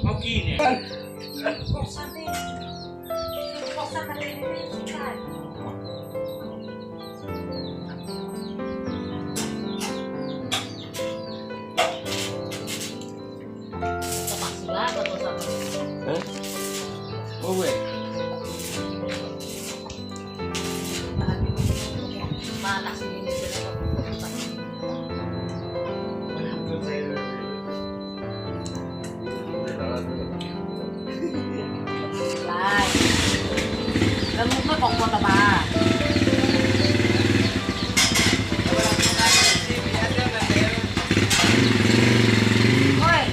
Mau gini. Oh weh. Mana sih ini? Lai. Kamu kok kok apa? Oi.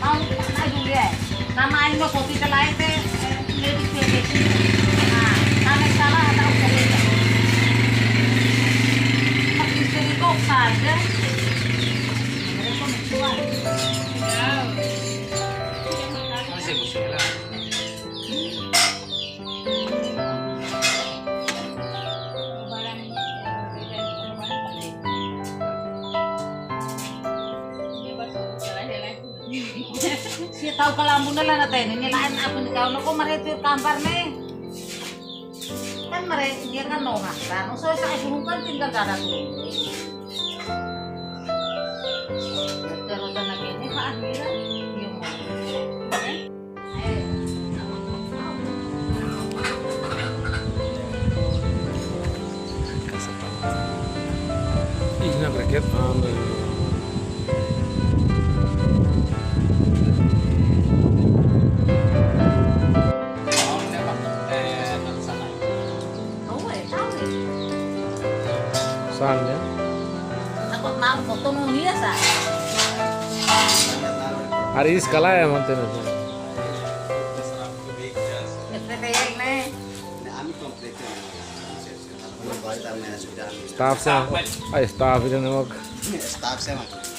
Mau naik dulu ya. Nama ini mau kopi telai teh. Lebih sedikit. Nah, nama salah atau salah? Masih sedikit saja. Mereka menjual. Masih musuh lah. Si tahu kalau na lang natin, nilain apa ni kau nako mereka kampar nih. Kan mereka dia kan nongak kan, so saya kan tinggal gak ada tuh. Terus dan lagi ini Pak Akhira, dia mau. Ih, nak rakyat ambil. Soalnya Takut mau foto nulia sa. hari ini skala ya mantan itu. Ngetrek nih. Staff saya, staff itu nama.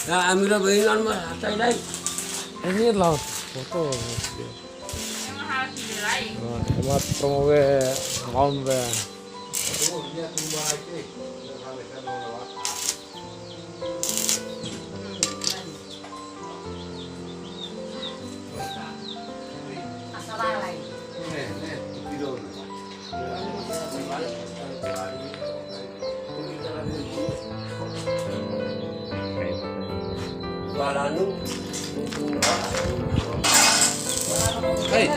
Nah, Amira bayangan mah, hati lain. Ini lah foto. Hemat promove kaum be. Asalalay. Balanu. Hey.